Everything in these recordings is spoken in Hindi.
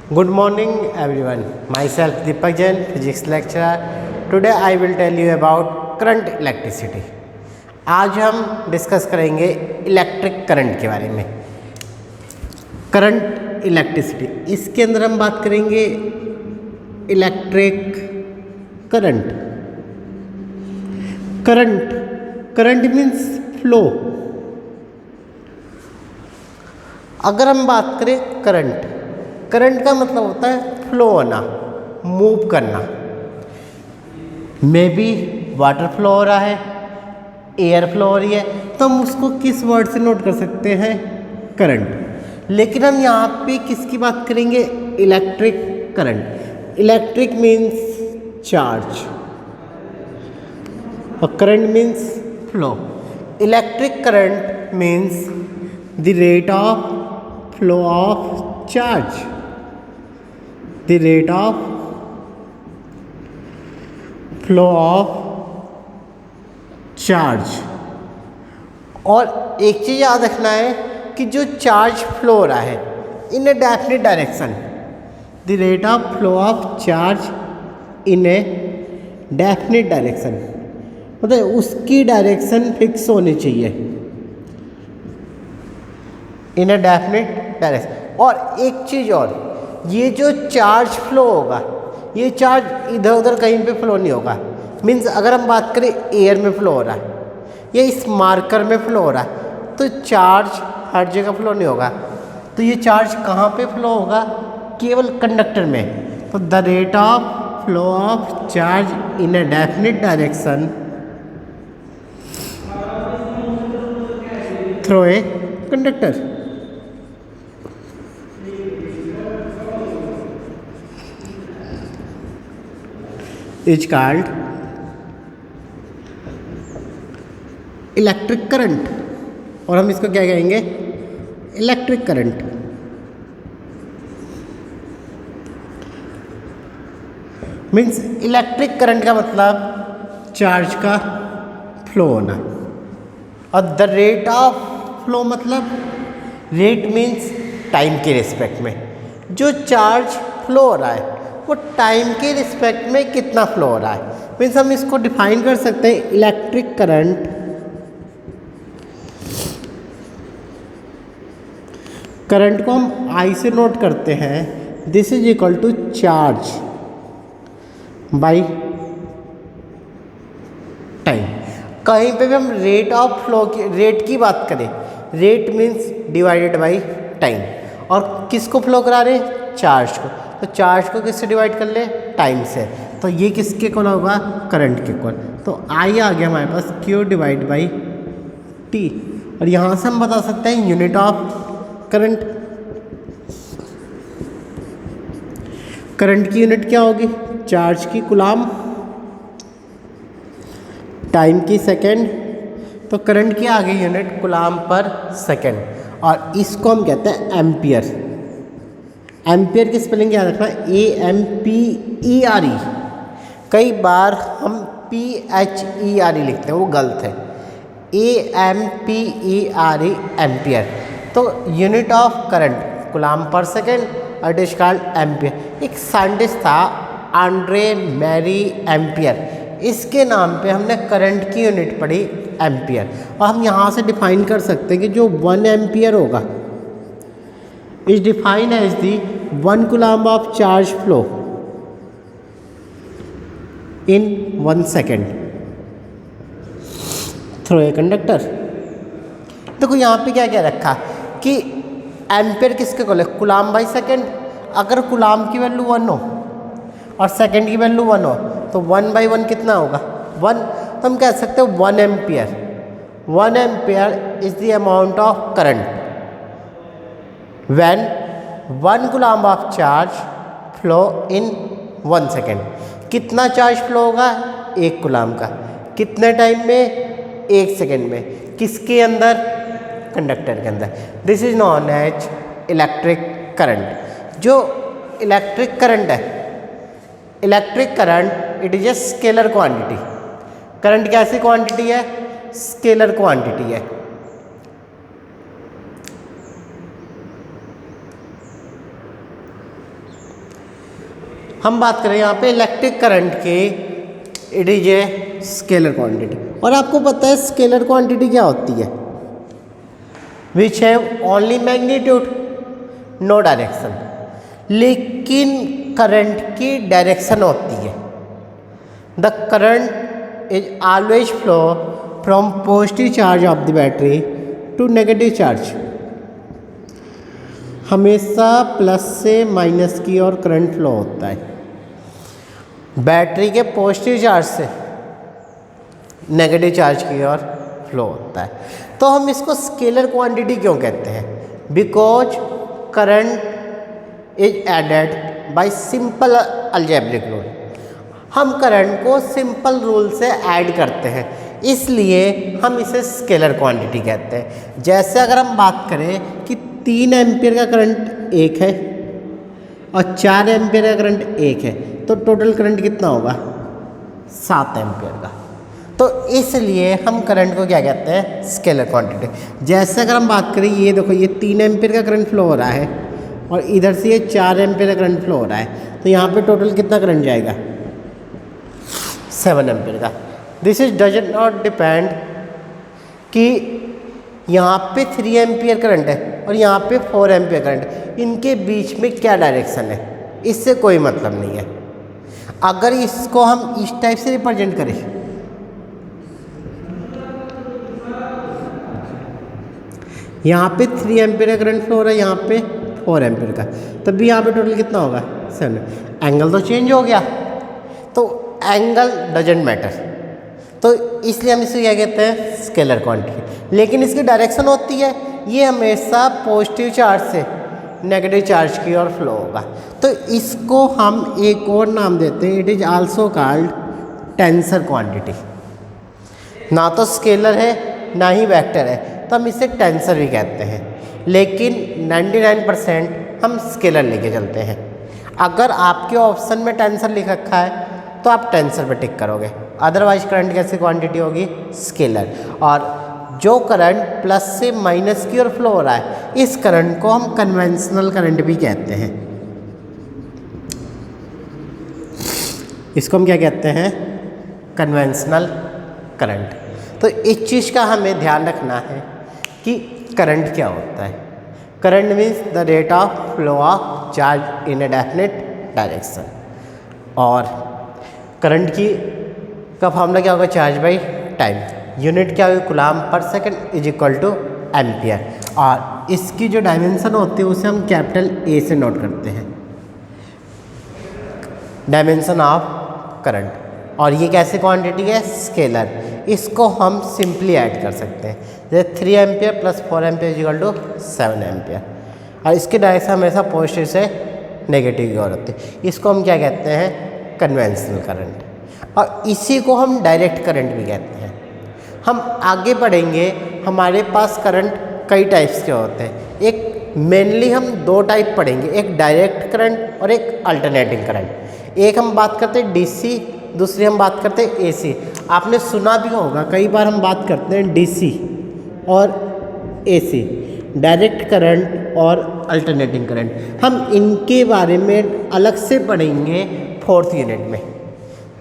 Good morning everyone. Myself Deepak Jain, physics lecturer. Today I will tell you about current electricity. आज हम डिस्कस करेंगे इलेक्ट्रिक करंट के बारे में। करंट इलेक्ट्रिसिटी, इसके अंदर हम बात करेंगे electric current. Current means flow. अगर हम बात करें करंट का मतलब होता है फ्लो होना, मूव करना। मे बी वाटर फ्लो हो रहा है, एयर फ्लो हो रही है, तो हम उसको किस वर्ड से नोट कर सकते हैं? करंट। लेकिन हम यहाँ पे किसकी बात करेंगे? Electric current. Electric means charge और current means flow. Electric current means the rate of flow of charge, the rate of flow of charge। और एक चीज़ याद रखना है कि जो चार्ज फ्लो हो रहा है in a definite direction, the rate of flow of charge in a definite direction, मतलब उसकी डायरेक्शन फिक्स होनी चाहिए इन ए डेफिनेट डायरेक्शन। और एक चीज़ और, ये जो चार्ज फ्लो होगा, ये चार्ज इधर उधर कहीं पे फ्लो नहीं होगा। मीन्स अगर हम बात करें एयर में फ्लो हो रहा है या इस मार्कर में फ्लो हो रहा है, तो चार्ज हर जगह फ्लो नहीं होगा। तो ये चार्ज कहाँ पे फ्लो होगा? केवल कंडक्टर में। तो the rate of flow of charge in a definite direction through a conductor is called electric current. और हम इसको क्या कहेंगे? Electric current. Means electric current का मतलब चार्ज का फ्लो होना। और द रेट ऑफ फ्लो मतलब रेट मीन्स टाइम के रिस्पेक्ट में जो चार्ज फ्लो हो रहा है वो टाइम के रिस्पेक्ट में कितना फ्लो हो रहा है। मीन्स हम इसको डिफाइन कर सकते हैं इलेक्ट्रिक करंट को हम आई से नोट करते हैं। This is equal to charge by time. कहीं पे भी हम रेट ऑफ फ्लो की रेट की बात करें, rate means divided by time. और किसको फ्लो करा रहे? चार्ज को। तो चार्ज को किससे डिवाइड कर ले? टाइम से। तो ये किसके इक्वल होगा? करंट के इक्वल। तो आई आ गया हमारे पास क्यू डिवाइड बाई टी। और यहाँ से हम बता सकते हैं यूनिट ऑफ करंट। करंट की यूनिट क्या होगी? चार्ज की कूलाम, टाइम की सेकेंड। तो करंट की आ गई यूनिट कूलाम पर सेकेंड। और इसको हम कहते हैं एम्पियर। एम्पियर की स्पेलिंग याद रखना, AMPERE। कई बार हम PHERE लिखते हैं, वो गलत है। AMPERE ampere. तो यूनिट ऑफ करंट कूलाम पर सेकेंड और इट इज कॉल्ड एम्पियर। एक साइंटिस्ट था आंड्रे मैरी एम्पियर, इसके नाम पे हमने करंट की यूनिट पढ़ी एम्पियर। और हम यहाँ से डिफाइन कर सकते हैं कि जो 1 एम्पियर होगा is defined as the 1 coulomb of charge flow in 1 second through a conductor। देखो यहाँ पे क्या क्या रखा कि एम्पियर किसके इक्वल है? Coulomb by second. अगर कूलाम की वैल्यू 1 हो और सेकेंड की वैल्यू 1 हो तो 1 बाई 1 कितना होगा? 1। तो हम कह सकते हैं 1 ampere. 1 ampere is the amount of current when 1 coulomb of charge flow in 1 second। कितना चार्ज फ्लो होगा? 1 कूलाम का। कितने टाइम में? 1 सेकेंड में। किसके अंदर? कंडक्टर के अंदर। This is known as electric current. जो इलेक्ट्रिक करंट है, electric current it is a scalar quantity. Current कैसी क्वांटिटी है? स्केलर क्वांटिटी है। हम बात करें यहाँ पे इलेक्ट्रिक करंट की, it is a scalar quantity. और आपको पता है स्केलर क्वांटिटी क्या होती है? Which have only magnitude no direction, लेकिन करंट की डायरेक्शन होती है। The current is always flow from positive charge of the battery to negative charge. हमेशा प्लस से माइनस की ओर करंट फ्लो होता है, बैटरी के पॉजिटिव चार्ज से नेगेटिव चार्ज की ओर फ्लो होता है। तो हम इसको स्केलर क्वांटिटी क्यों कहते हैं? Because current is added by simple algebraic rule. हम करंट को सिंपल रूल से ऐड करते हैं, इसलिए हम इसे स्केलर क्वांटिटी कहते हैं। जैसे अगर हम बात करें कि 3 एम्पियर का करंट एक है और 4 एम्पियर का करंट एक है, तो टोटल करंट कितना होगा? 7 एम्पियर का। तो इसलिए हम करंट को क्या कहते हैं? Scalar quantity. जैसे अगर हम बात करें, ये देखो, ये 3 एम्पियर का करंट फ्लो हो रहा है और इधर से ये 4 एम्पियर का करंट फ्लो हो रहा है, तो यहाँ पे टोटल कितना करंट जाएगा? 7 एम्पियर का। This is doesn't not depend कि यहाँ पे 3 एम्पियर करंट है और यहाँ पे 4 एम्पियर करंट है, इनके बीच में क्या डायरेक्शन है, इससे कोई मतलब नहीं है। अगर इसको हम इस टाइप से रिप्रेजेंट करें, यहाँ पे 3 एम्पियर का करंट फ्लो हो रहा है, यहाँ पे 4 एम्पियर का, तब भी यहाँ पे टोटल कितना होगा? 7। एंगल तो चेंज हो गया, तो एंगल डजंट मैटर, तो इसलिए हम इसे क्या कहते हैं? Scalar quantity. लेकिन इसकी डायरेक्शन होती है, ये हमेशा पॉजिटिव चार्ज से नेगेटिव चार्ज की ओर फ्लो होगा। तो इसको हम एक और नाम देते हैं, it is also called tensor quantity. ना तो स्केलर है ना ही वेक्टर है, तो हम इसे टेंसर भी कहते हैं। लेकिन 99% हम स्केलर लेके चलते हैं। अगर आपके ऑप्शन में टेंसर लिख रखा है तो आप टेंसर पे टिक करोगे, अदरवाइज करंट कैसी क्वांटिटी होगी? स्केलर। और जो करंट प्लस से माइनस की ओर फ्लो हो रहा है, इस करंट को हम कन्वेंशनल करंट भी कहते हैं। इसको हम क्या कहते हैं? Conventional current. तो इस चीज़ का हमें ध्यान रखना है कि करंट क्या होता है। Current means the rate of flow of charge in a definite direction. और करंट की का फॉर्मूला क्या होगा? Charge by time. यूनिट क्या होगी? कूलम्ब पर second is equal two ampere. और इसकी जो डायमेंशन होती है उसे हम कैपिटल ए से नोट करते हैं, डायमेंशन ऑफ करंट। और ये कैसी क्वांटिटी है? स्केलर। इसको हम सिंपली ऐड कर सकते हैं, जैसे 3 ampere plus 4 ampere is equal to 7 ampere. और इसकी डायरेक्शन हमेशा पॉजिटिव से नेगेटिव की ओर होती है। इसको हम क्या कहते हैं? Conventional current. और इसी को हम डायरेक्ट करंट भी कहते हैं। हम आगे बढ़ेंगे, हमारे पास करंट कई टाइप्स के होते हैं। एक मेनली हम 2 टाइप पढ़ेंगे, एक डायरेक्ट करंट और एक अल्टरनेटिंग करंट। एक हम बात करते हैं डीसी, दूसरी हम बात करते हैं एसी। आपने सुना भी होगा, कई बार हम बात करते हैं डीसी और एसी, डायरेक्ट करंट और अल्टरनेटिंग करंट। हम इनके बारे में अलग से पढ़ेंगे 4th यूनिट में।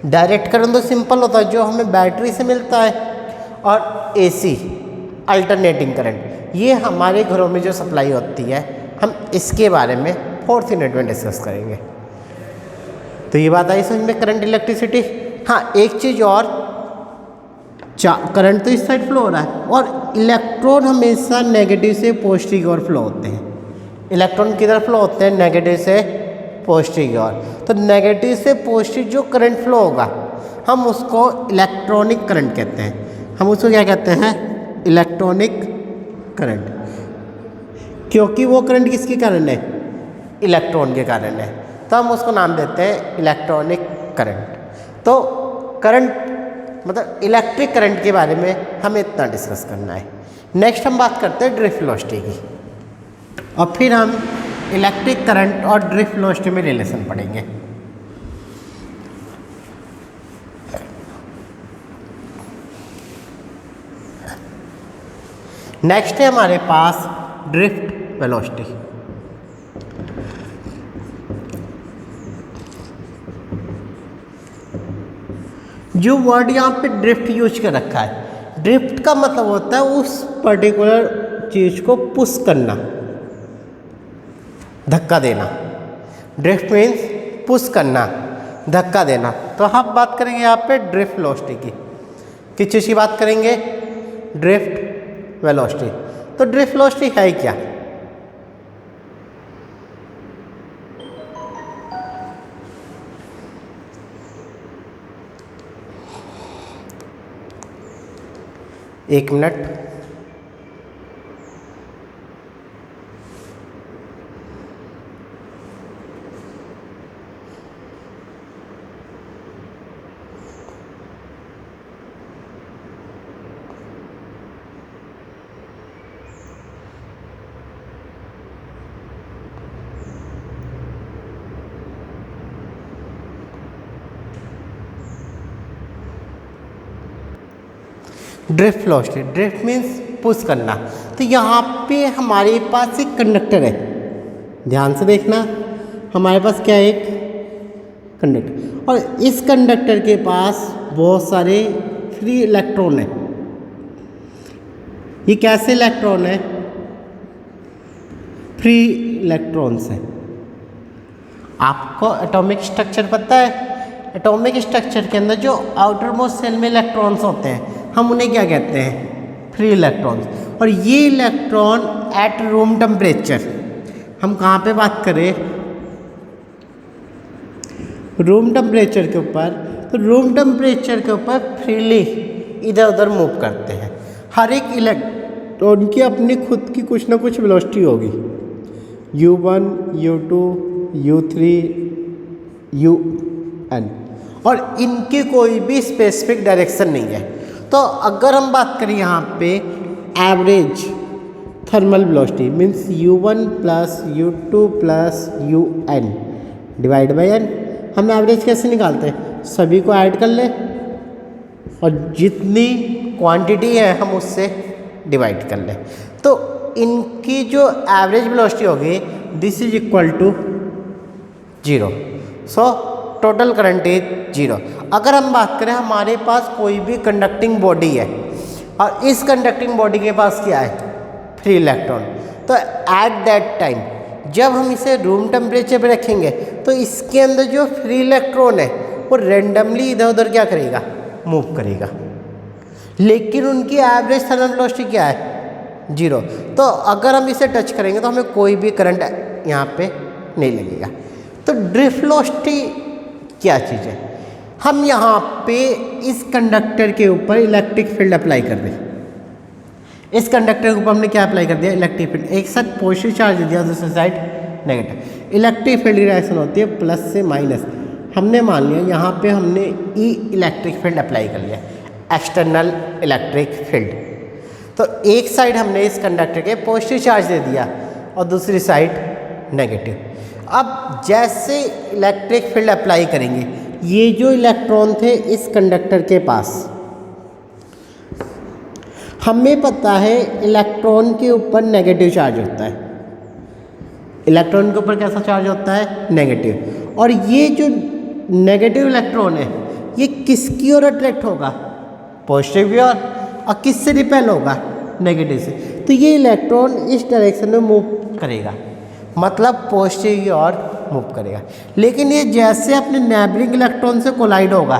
डायरेक्ट करंट तो सिंपल होता है, जो हमें बैटरी से मिलता है, और एसी अल्टरनेटिंग करंट ये हमारे घरों में जो सप्लाई होती है, हम इसके बारे में 4th यूनिट में डिस्कस करेंगे। तो ये बात आई समझ में, करंट इलेक्ट्रिसिटी। हाँ, एक चीज़ और, करंट तो इस साइड फ्लो हो रहा है और इलेक्ट्रॉन हमेशा नेगेटिव से पॉजिटिव की ओर फ्लो होते हैं। इलेक्ट्रॉन किधर फ्लो होते हैं? नेगेटिव से पॉजिटिव की ओर। तो नेगेटिव से पॉजिटिव जो करंट फ्लो होगा, हम उसको इलेक्ट्रॉनिक करंट कहते हैं। हम उसको क्या कहते हैं? Electronic current. क्योंकि वो करंट किसके कारण है? इलेक्ट्रॉन के कारण है, तो हम उसको नाम देते हैं इलेक्ट्रॉनिक करंट। तो करंट मतलब इलेक्ट्रिक करंट के बारे में हमें इतना डिस्कस करना है। नेक्स्ट हम बात करते हैं ड्रिफ्ट वेलोसिटी की, और फिर हम इलेक्ट्रिक करंट और ड्रिफ्ट वेलोसिटी में रिलेशन पढ़ेंगे। नेक्स्ट है हमारे पास ड्रिफ्ट वेलोसिटी। जो वर्ड यहाँ पे ड्रिफ्ट यूज कर रखा है, ड्रिफ्ट का मतलब होता है उस पर्टिकुलर चीज को पुश करना, धक्का देना। ड्रिफ्ट मीन्स पुश करना, धक्का देना। तो हम बात करेंगे यहाँ पे ड्रिफ्ट वेलोसिटी की। किस चीज़ की बात करेंगे? Drift velocity. तो ड्रिफ्ट वेलोसिटी है क्या? एक minute. Drift velocity, drift means push करना। तो यहाँ पे हमारे पास एक कंडक्टर है, ध्यान से देखना। हमारे पास क्या है? एक कंडक्टर, और इस कंडक्टर के पास बहुत सारे फ्री इलेक्ट्रॉन है। ये कैसे इलेक्ट्रॉन है? फ्री इलेक्ट्रॉन्स है। आपको एटॉमिक स्ट्रक्चर पता है? एटॉमिक स्ट्रक्चर के अंदर जो आउटर मोस्ट सेल में इलेक्ट्रॉन्स होते हैं, हम उन्हें क्या कहते हैं? Free electrons. और ये इलेक्ट्रॉन एट रूम टेम्परेचर, हम कहाँ पे बात करें? रूम टेम्परेचर के ऊपर। तो रूम टेम्परेचर के ऊपर फ्रीली इधर उधर मूव करते हैं। हर एक इलेक्ट्रॉन की अपनी खुद की कुछ ना कुछ वेलोसिटी होगी, u1, u2, u3, un, और इनकी कोई भी स्पेसिफिक डायरेक्शन नहीं है। तो अगर हम बात करें यहाँ पे average thermal velocity means u1 plus u2 plus un divide by n। हम एवरेज कैसे निकालते हैं? सभी को ऐड कर ले और जितनी क्वांटिटी है हम उससे डिवाइड कर ले। तो इनकी जो एवरेज वेलोसिटी होगी this is equal to 0। So total current is 0। अगर हम बात करें हमारे पास कोई भी कंडक्टिंग बॉडी है और इस कंडक्टिंग बॉडी के पास क्या है? Free electron. तो एट दैट टाइम जब हम इसे रूम टेम्परेचर पे रखेंगे तो इसके अंदर जो फ्री इलेक्ट्रॉन है वो रेंडमली इधर उधर क्या करेगा? मूव करेगा। लेकिन उनकी एवरेज थर्मल वेलोसिटी क्या है? 0। तो अगर हम इसे टच करेंगे तो हमें कोई भी करंट यहाँ पे नहीं लगेगा। तो ड्रिफ्ट वेलोसिटी क्या चीज़ है? हम यहाँ पे इस कंडक्टर के ऊपर इलेक्ट्रिक फील्ड अप्लाई कर रहे हैं। इस कंडक्टर के ऊपर हमने क्या अप्लाई कर दिया? Electric field. एक साइड पॉजिटिव चार्ज दे दिया, दूसरी साइड नेगेटिव। इलेक्ट्रिक फील्ड की डायरेक्शन होती है प्लस से माइनस। हमने मान लिया यहाँ पे हमने ई इलेक्ट्रिक फील्ड अप्लाई कर लिया, एक्सटर्नल इलेक्ट्रिक फील्ड। तो एक साइड हमने इस कंडक्टर के पॉजिटिव चार्ज दे दिया और दूसरी साइड नेगेटिव। अब जैसे इलेक्ट्रिक फील्ड अप्लाई करेंगे, ये जो इलेक्ट्रॉन थे इस कंडक्टर के पास, हमें पता है इलेक्ट्रॉन के ऊपर नेगेटिव चार्ज होता है। इलेक्ट्रॉन के ऊपर कैसा चार्ज होता है? नेगेटिव। और ये जो नेगेटिव इलेक्ट्रॉन है ये किसकी ओर अट्रैक्ट होगा? पॉजिटिव की ओर। और किससे रिपेल होगा? नेगेटिव से। तो ये इलेक्ट्रॉन इस डायरेक्शन में मूव करेगा, मतलब पॉजिटिव की ओर मूव करेगा। लेकिन ये जैसे अपने नेबरिंग इलेक्ट्रॉन से कोलाइड होगा,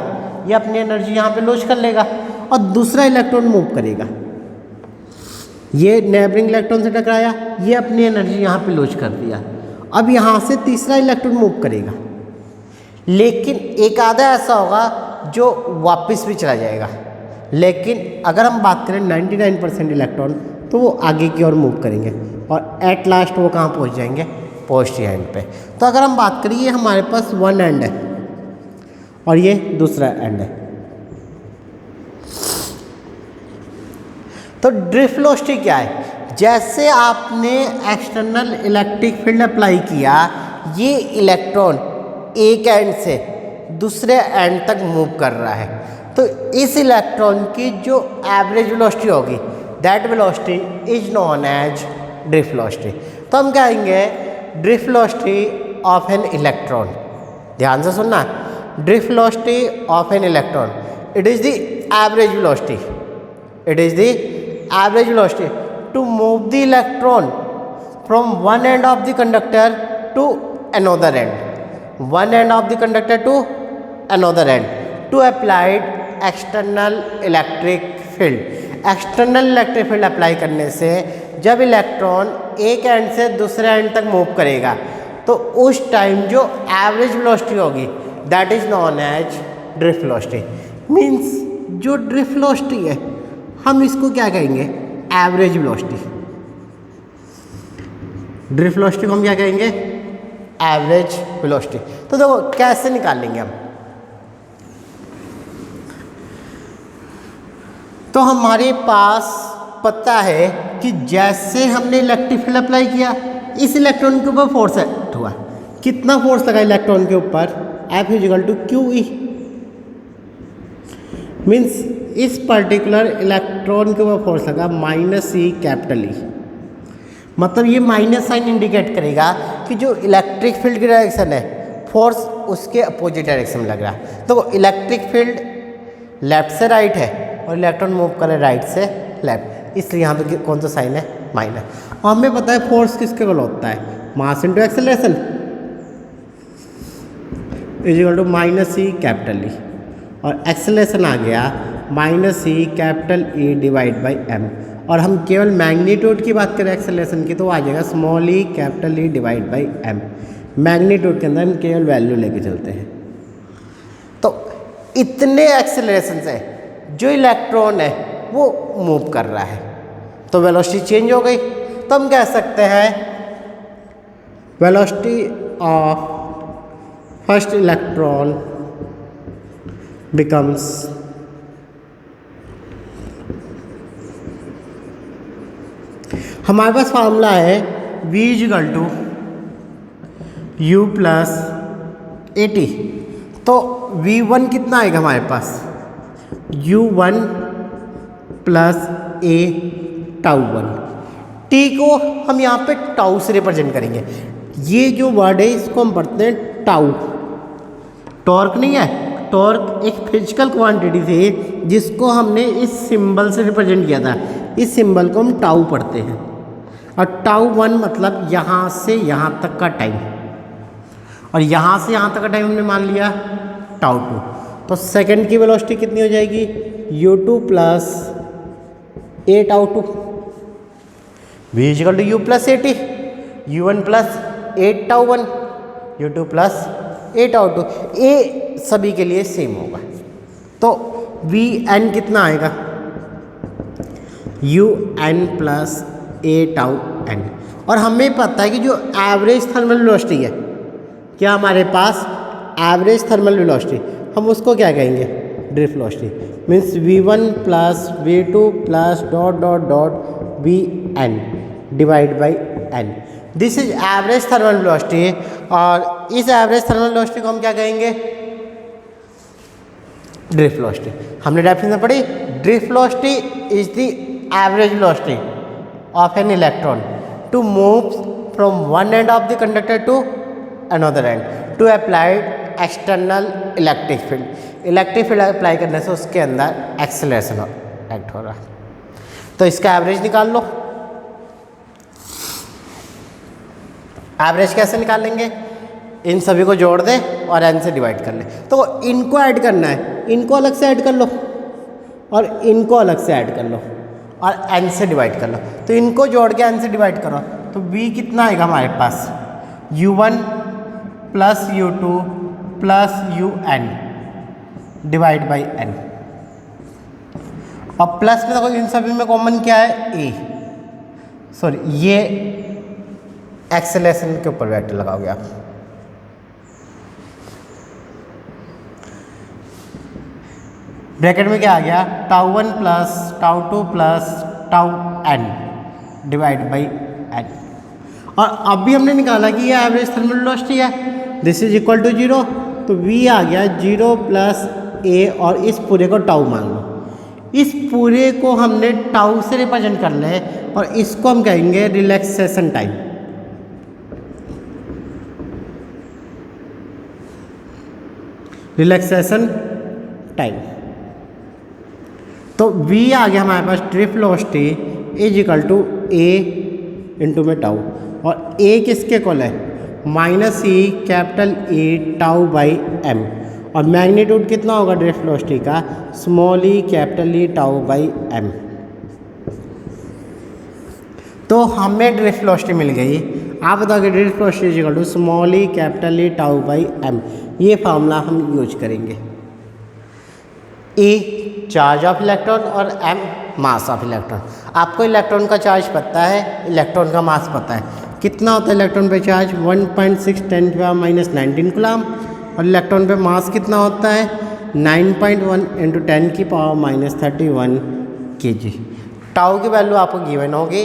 ये अपनी एनर्जी यहाँ पे लॉस कर लेगा और दूसरा इलेक्ट्रॉन मूव करेगा। ये नेबरिंग इलेक्ट्रॉन से टकराया, ये अपनी एनर्जी यहाँ पे लॉस कर दिया। अब यहाँ से तीसरा इलेक्ट्रॉन मूव करेगा, लेकिन एक आधा ऐसा होगा जो वापस भी चला जाएगा। लेकिन अगर हम बात करें 99% इलेक्ट्रॉन तो वो आगे की ओर मूव करेंगे और एट लास्ट वो कहाँ पहुँच जाएंगे? पॉजिटिव एंड पे। तो अगर हम बात करें ये हमारे पास वन एंड है और ये दूसरा एंड है। तो ड्रिफ्ट वेलोसिटी क्या है? जैसे आपने एक्सटर्नल इलेक्ट्रिक फील्ड अप्लाई किया, ये इलेक्ट्रॉन एक एंड से दूसरे एंड तक मूव कर रहा है, तो इस इलेक्ट्रॉन की जो एवरेज वेलोसिटी होगी that velocity is known as drift velocity. तो हम कहेंगे drift velocity of an electron. ध्यान से सुनना, drift velocity of an electron it is the average velocity, it is the average velocity to move the electron from one end of the conductor to another end, one end of the conductor to another end to applied external electric field. External electric field apply करने से जब इलेक्ट्रॉन एक एंड से दूसरे एंड तक मूव करेगा तो उस टाइम जो एवरेज वेलोसिटी होगी that is known as drift velocity. Means जो ड्रिफ्ट वेलोसिटी है हम इसको क्या कहेंगे, एवरेज वेलोसिटी। ड्रिफ्ट वेलोसिटी को हम क्या कहेंगे, एवरेज वेलोसिटी। तो देखो कैसे निकालेंगे हम, तो हमारे पास पता है कि जैसे हमने इलेक्ट्रिक फील्ड अप्लाई किया इस इलेक्ट्रॉन के ऊपर फोर्स एक्ट हुआ। कितना फोर्स लगा इलेक्ट्रॉन के ऊपर, F equal to q e. Means इस पर्टिकुलर इलेक्ट्रॉन के ऊपर फोर्स लगा माइनस ई कैपिटल ई। मतलब ये माइनस साइन इंडिकेट करेगा कि जो इलेक्ट्रिक फील्ड की डायरेक्शन है फोर्स उसके अपोजिट डायरेक्शन में लग रहा है। तो इलेक्ट्रिक फील्ड लेफ्ट से राइट है और इलेक्ट्रॉन मूव करे राइट से लेफ्ट, इसलिए यहाँ पे कौन सा साइन है, माइनस। और हमें पता है फोर्स किसके इक्वल होता है, mass into acceleration equal to minus e capital e, और एक्सेलरेशन आ गया minus e capital e divide by m. और हम केवल मैग्नीट्यूड की बात करें एक्सेलरेशन की तो आ जाएगा small e capital e divide by m. Magnitude के अंदर हम केवल वैल्यू लेके चलते हैं। तो इतने एक्सेलरेशन से जो इलेक्ट्रॉन है वो मूव कर रहा है तो वेलोसिटी चेंज हो गई। तो हम कह सकते हैं velocity of first electron becomes हमारे पास फॉर्मूला है v is equal to u plus a t. तो v1 कितना आएगा हमारे पास, u1 plus a tau one. T को हम यहाँ पे टाउ से रिप्रेजेंट करेंगे। ये जो वर्ड है इसको हम पढ़ते हैं टाउ। टॉर्क नहीं है, टॉर्क एक फिजिकल क्वांटिटी थी जिसको हमने इस सिंबल से रिप्रेजेंट किया था। इस सिंबल को हम टाउ पढ़ते हैं। और टाउ वन मतलब यहाँ से यहाँ तक का टाइम, और यहाँ से यहाँ तक का टाइम हमने मान लिया टाउ टू। तो सेकंड की वेलोसिटी कितनी हो जाएगी, u2 plus a tau two. v is equal to u plus a t, u1 plus a tau one, u2 plus a tau two. ए सभी के लिए सेम होगा। तो vn कितना आएगा, un plus a tau N. और हमें पता है कि जो एवरेज थर्मल वेलोसिटी है, क्या हमारे पास एवरेज थर्मल वेलोसिटी, हम उसको क्या कहेंगे, drift velocity. Means v1 plus v2 plus dot dot dot vn divide by n। This is average thermal velocity. और इस एवरेज थर्मल वेलोसिटी को हम क्या कहेंगे, ड्रिफ्ट वेलोसिटी। हमने डेफिनेशन पढ़ी, drift velocity is the average velocity of an electron to move from one end of the conductor to another end to applied external electric field। Electric field apply करने से उसके अंदर एक्सेलरेशन एक्ट हो रहा है। तो इसका एवरेज निकाल लो। एवरेज कैसे निकालेंगे, इन सभी को जोड़ दे और n से डिवाइड कर ले। तो इनको ऐड करना है, इनको अलग से ऐड कर लो और इनको अलग से ऐड कर लो और n से डिवाइड कर लो। तो इनको जोड़ के n से डिवाइड करो तो v कितना आएगा हमारे पास, u1 plus u2 plus un divide by n। और प्लस में देखो इन सभी में कॉमन क्या है, a, सॉरी ये एक्सेलरेशन के ऊपर वेक्टर लगाओगे आप। ब्रैकेट में क्या आ गया, tau one plus tau two plus tau n divide by n. और अभी हमने निकाला कि ये एवरेज थर्मल वेलोसिटी है, दिस इज इक्वल टू 0। तो v आ गया 0 प्लस ए और इस पूरे को टाउ मान लो। इस पूरे को हमने टाउ से रिप्रेजेंट कर ले और इसको हम कहेंगे रिलैक्सेशन टाइम। रिलैक्सेशन टाइम तो v आ गया हमारे पास drift velocity is equal to a into में टाउ, और a किसके इक्वल है minus e capital E tau by m, और मैग्नीट्यूड कितना होगा ड्रिफ्ट वेलोसिटी का small e capital E tau by m। तो हमें ड्रिफ्ट वेलोसिटी मिल गई। आप बताओगे drift velocity is equal to small e capital E tau by m, ये फार्मूला हम यूज करेंगे। E चार्ज ऑफ इलेक्ट्रॉन और m मास ऑफ इलेक्ट्रॉन। आपको इलेक्ट्रॉन का चार्ज पता है, इलेक्ट्रॉन का मास पता है। कितना होता है इलेक्ट्रॉन पे चार्ज 1.6 10⁻⁻19 कूलम, और इलेक्ट्रॉन पे मास कितना होता है 9.1 इंटू 10⁻31 kg। टाउ की वैल्यू आपको गिवन होगी,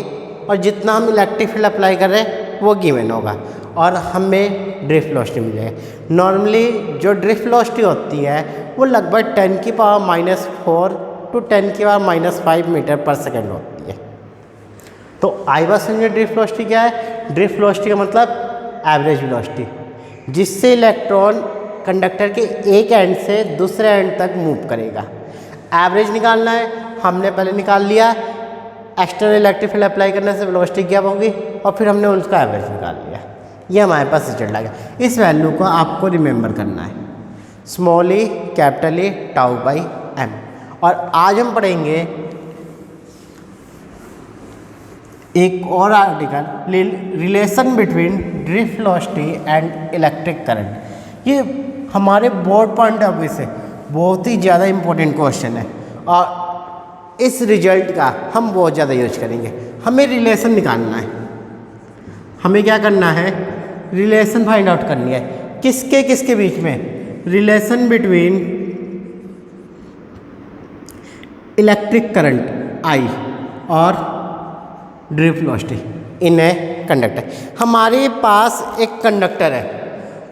और जितना हम इलेक्ट्रिक फील्ड अप्लाई कर रहे हैं वो गिवन होगा, और हमें ड्रिफ्ट वेलोसिटी मिल जाएगी। नॉर्मली जो ड्रिफ्ट वेलोसिटी होती है वो लगभग 10⁻⁻4 टू 10⁻⁻5 मीटर पर सेकेंड होती है। तो आई बात समझिए ड्रिफ्ट वेलोसिटी क्या है। ड्रिफ्ट वेलोसिटी का मतलब एवरेज वेलोसिटी, जिससे इलेक्ट्रॉन कंडक्टर के एक एंड से दूसरे एंड तक मूव करेगा। एवरेज निकालना है, हमने पहले निकाल लिया। एक्सटर्नल इलेक्ट्रिक फील्ड अप्लाई करने से वेलोसिटी क्या होगी, और फिर हमने उसका एवरेज निकाल लिया। ये हमारे पास रिजल्ट आ गया। इस वैल्यू को आपको रिमेंबर करना है, small e capital E tau by m। और आज हम पढ़ेंगे एक और article, relation between drift velocity and electric current. ये हमारे बोर्ड पॉइंट ऑफ व्यू से बहुत ही ज़्यादा इम्पोर्टेंट क्वेश्चन है, और इस रिजल्ट का हम बहुत ज़्यादा यूज करेंगे। हमें रिलेशन निकालना है, हमें क्या करना है रिलेशन फाइंड आउट करनी है। किसके किसके बीच में, relation between electric current I और drift velocity in a conductor. हमारे पास एक कंडक्टर है,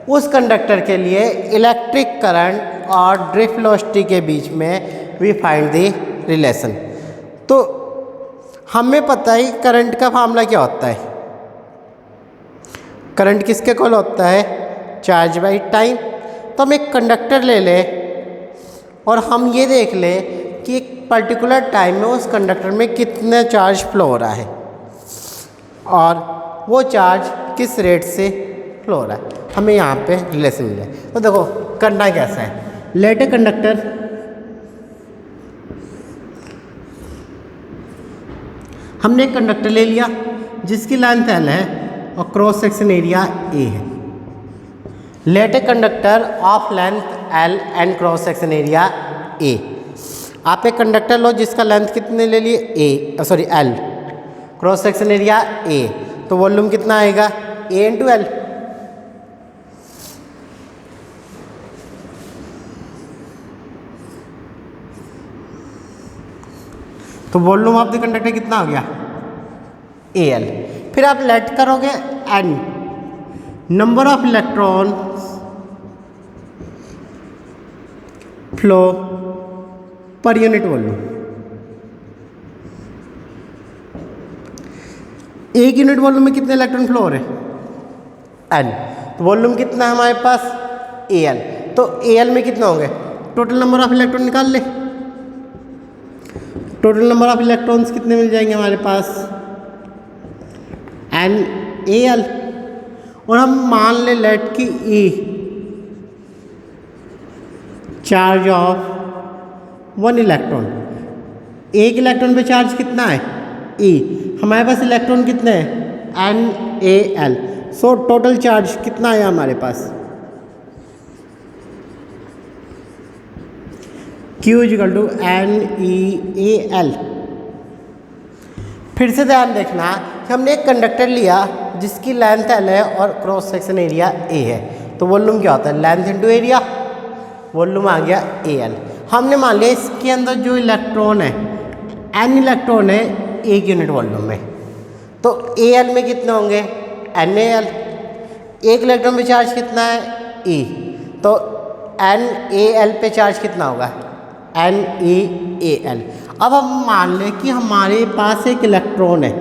उस कंडक्टर के लिए इलेक्ट्रिक करंट और ड्रिफ्ट वेलोसिटी के बीच में वी फाइंड द रिलेशन। तो हमें पता है करंट का फार्मूला क्या होता है। करंट किसके इक्वल होता है चार्ज बाई टाइम। तो हम एक कंडक्टर ले लें और हम ये देख लें कि एक पर्टिकुलर टाइम में उस कंडक्टर में कितना चार्ज फ्लो हो रहा है, और वो चार्ज किस रेट से फ्लो हो रहा है। हमें यहाँ पे रिलेशन मिल जाए। तो देखो करना कैसा है, लेट ए कंडक्टर, हमने एक कंडक्टर ले लिया जिसकी लेंथ L है और क्रॉस सेक्शन एरिया A है। Let a conductor of length L and cross section area A। आप एक कंडक्टर लो जिसका लेंथ कितने ले लिए L, cross section area A, तो वॉल्यूम कितना आएगा A इंटू L। तो वॉल्यूम ऑफ द कंडक्टर कितना हो गया AL। फिर आप लेट करोगे N, number of electron flow पर यूनिट वॉल्यूम। एक यूनिट वॉल्यूम में कितने इलेक्ट्रॉन फ्लो हो रहे N। तो वॉल्यूम कितना है हमारे पास AL। तो AL में कितना होंगे, टोटल नंबर ऑफ इलेक्ट्रॉन निकाल ले। टोटल नंबर ऑफ इलेक्ट्रॉन्स कितने मिल जाएंगे हमारे पास NaL। और हम मान ले लेट की E चार्ज ऑफ 1 इलेक्ट्रॉन। एक इलेक्ट्रॉन पे चार्ज कितना है E, हमारे पास इलेक्ट्रॉन कितने हैं NaL। सो टोटल चार्ज कितना आया हमारे पास Q इक्वल टू NeAL। फिर से ध्यान देखना कि हमने एक कंडक्टर लिया जिसकी लेंथ L है और क्रॉस सेक्शन एरिया A है। तो वॉल्यूम क्या होता है लेंथ इंटू एरिया, वॉल्यूम आ गया AL। हमने मान लिया इसके अंदर जो इलेक्ट्रॉन है N इलेक्ट्रॉन है एक यूनिट वॉल्यूम में, तो AL में कितने होंगे NaL। एक इलेक्ट्रॉन पे चार्ज कितना है E, तो NaL पे चार्ज कितना होगा NeAL। अब हम मान लें कि हमारे पास एक इलेक्ट्रॉन है,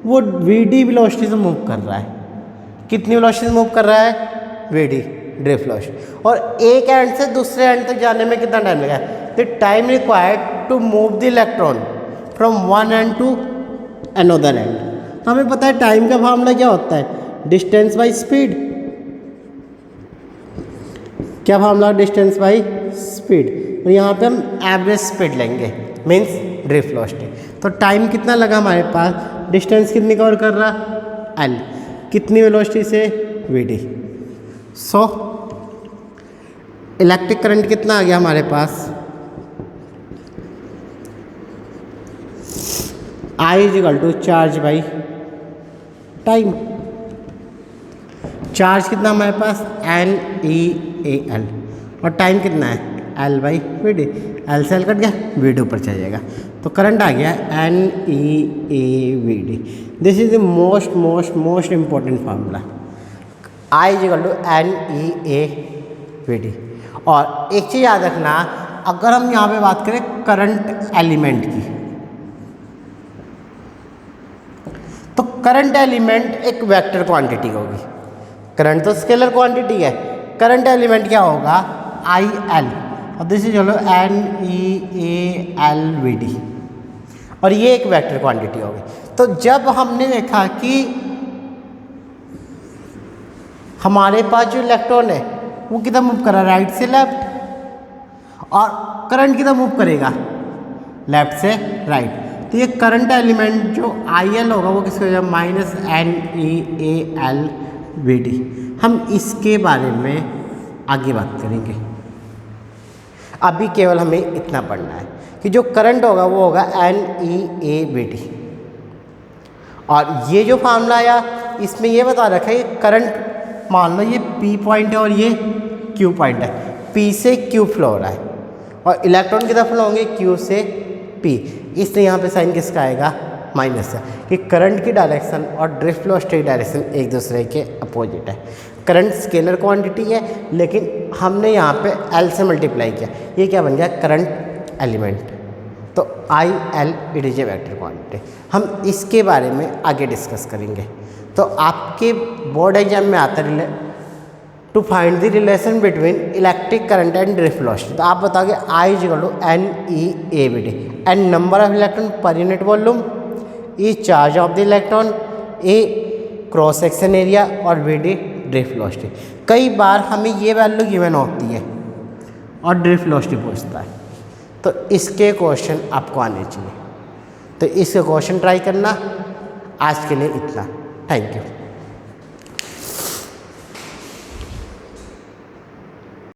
वो Vd वेलोसिटी से मूव कर रहा है। कितनी वेलोसिटी से मूव कर रहा है Vd ड्रिफ्ट वेलोसिटी, और एक एंड से दूसरे एंड तक जाने में कितना टाइम लगेगा the time required to move the electron from one end to another end. तो हमें पता है टाइम का फार्मूला क्या होता है, डिस्टेंस बाई स्पीड। क्या फार्मूला, डिस्टेंस बाई स्पीड। और यहाँ पे हम एवरेज स्पीड लेंगे, मीन्स ड्रिफ्ट वेलोसिटी। तो टाइम कितना लगा हमारे पास, डिस्टेंस कितनी कवर कर रहा, एल, कितनी वेलोसिटी से, v d. So electric current कितना आ गया हमारे पास, I is equal to charge by time. Charge कितना हमारे पास, एन ई ए एल, और टाइम कितना है, l by v d. L से एल कट गया, वी डी ऊपर चल जाएगा, तो करंट आ गया n e A v d. This is the most important formula, I is equal to n e A v d. और एक चीज़ याद रखना, अगर हम यहाँ पे बात करें करंट एलिमेंट की, तो करंट एलिमेंट एक वेक्टर क्वांटिटी होगी। करंट तो स्केलर क्वांटिटी है, करंट एलिमेंट क्या होगा, आई एल, और दिस इज चलो एन ई ए एल वी डी, और ये एक वेक्टर क्वांटिटी होगी। तो जब हमने देखा कि हमारे पास जो इलेक्ट्रॉन है वो किधर मूव कर रहा है, राइट से लेफ्ट, और करंट किधर मूव करेगा, लेफ्ट से राइट। तो ये करंट एलिमेंट जो आई एल होगा वो किसका हो जाएगा, माइनस एन ई ए एल वी डी। हम इसके बारे में आगे बात करेंगे, अभी केवल हमें इतना पढ़ना है कि जो करंट होगा वो होगा एन ई ए वी डी। और ये जो फार्मूला आया इसमें ये बता रखा है कि करंट, मान लो ये पी पॉइंट है और ये क्यू पॉइंट है, पी से क्यू फ्लो हो रहा है, और इलेक्ट्रॉन किधर फ्लो होंगे, क्यू से पी। इसलिए यहाँ पे साइन किसका आएगा, माइनस है, कि करंट की डायरेक्शन और ड्रिफ्ट वेलोसिटी की डायरेक्शन एक दूसरे के अपोजिट है। करंट स्केलर क्वांटिटी है, लेकिन हमने यहाँ पे एल से मल्टीप्लाई किया, ये क्या बन गया, करंट एलिमेंट। तो I L it is A vector quantity. हम इसके बारे में आगे डिस्कस करेंगे। तो आपके बोर्ड एग्जाम में आता है to find the relation between electric current and drift velocity. तो आप बताओगे I is equal to n e A v d, n number of electron per unit volume, e charge of the electron, a cross section area, और वी डी ड्रिफ्ट वेलोसिटी। कई बार हमें ये वैल्यू गिवन होती है और ड्रिफ्ट वेलोसिटी पूछता है, तो इसके क्वेश्चन आपको आने चाहिए। तो इसके क्वेश्चन ट्राई करना। आज के लिए इतना, थैंक यू।